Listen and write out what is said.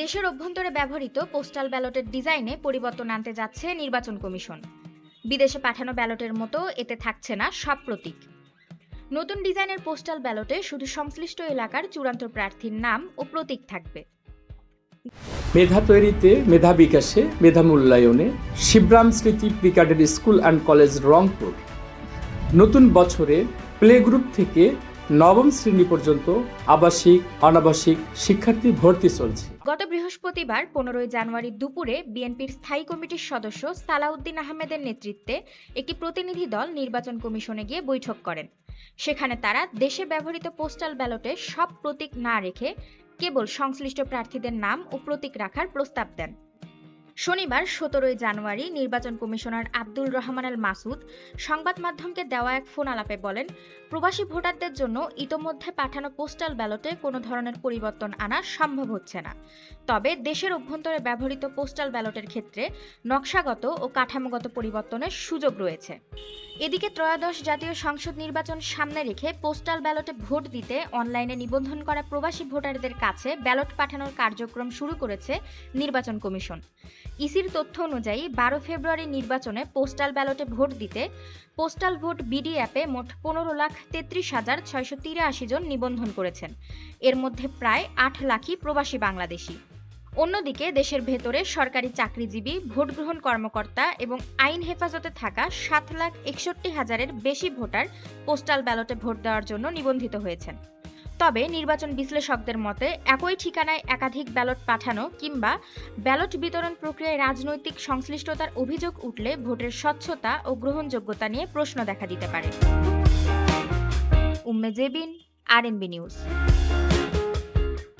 দেশের অভ্যন্তরে ব্যবহৃত পোস্টাল ব্যালটের ডিজাইনে পরিবর্তন আনতে যাচ্ছে নির্বাচন কমিশন। বিদেশে পাঠানো ব্যালটের মতো এতে থাকছে না সব প্রতীক। নতুন ডিজাইনের পোস্টাল ব্যালটে শুধু সংশ্লিষ্ট এলাকার চূড়ান্ত প্রার্থীর নাম ও প্রতীক থাকবে। মেধা তৈরিতে, মেধা বিকাশে, মেধা মূল্যায়নে শিবরাম স্মৃতি pre cadet school and college Rangpur নতুন বছরে প্লে গ্রুপ থেকে নবম শ্রেণী পর্যন্ত আবাসিক অনাবাসিক শিক্ষার্থী ভর্তি চলছে। গত বৃহস্পতিবার 15 জানুয়ারি দুপুরে বিএনপির স্থায়ী কমিটির সদস্য সালাউদ্দিন আহমেদের নেতৃত্বে একটি প্রতিনিধি দল নির্বাচন কমিশনে গিয়ে বৈঠক করেন। সেখানে তারা দেশে ব্যবহৃত পোস্টাল ব্যালটে সব প্রতীক না রেখে কেবল সংশ্লিষ্ট প্রার্থীদের নাম ও প্রতীক রাখার প্রস্তাব দেন। শনিবার 17 জানুয়ারি নির্বাচন কমিশনার আব্দুল রহমান আল মাসুদ সংবাদ মাধ্যমকে দেওয়া এক ফোন আলাপে বলেন, প্রবাসী ভোটারদের জন্য ইতোমধ্যে পাঠানো পোস্টাল ব্যালটে কোনো ধরনের পরিবর্তন আনা সম্ভব হচ্ছে না। তবে দেশের অভ্যন্তরে ব্যবহৃত পোস্টাল ব্যালটের ক্ষেত্রে নকশাগত ও কাঠামোগত পরিবর্তনের সুযোগ রয়েছে। এদিকে ত্রয়োদশ জাতীয় সংসদ নির্বাচন সামনে রেখে পোস্টাল ব্যালটে ভোট দিতে অনলাইনে নিবন্ধন করা প্রবাসী ভোটারদের কাছে ব্যালট পাঠানোর কার্যক্রম শুরু করেছে নির্বাচন কমিশন। ইসির তথ্য অনুযায়ী 12 ফেব্রুয়ারি নির্বাচনে পোস্টাল ব্যালটে ভোট দিতে পোস্টাল ভোট বিডি অ্যাপে মোট 15,33,683 জন নিবন্ধন করেছেন। এর মধ্যে প্রায় 8 লাখই প্রবাসী বাংলাদেশি। অন্যদিকে দেশের ভেতরে সরকারি চাকরিজীবী, ভোট গ্রহণ কর্মকর্তা এবং আইন হেফাজতে থাকা 7,61,000-এর বেশি ভোটার পোস্টাল ব্যালটে ভোট দেওয়ার জন্য নিবন্ধিত হয়েছেন। তবে নির্বাচন বিশ্লেষকদের মতে একই ঠিকানায় একাধিক ব্যালট পাঠানো কিংবা ব্যালট বিতরণ প্রক্রিয়ায় রাজনৈতিক সংশ্লিষ্টতার অভিযোগ উঠলে ভোটের স্বচ্ছতা ও গ্রহণযোগ্যতা নিয়ে প্রশ্ন দেখা দিতে পারে। Umme Jebin, RNB news.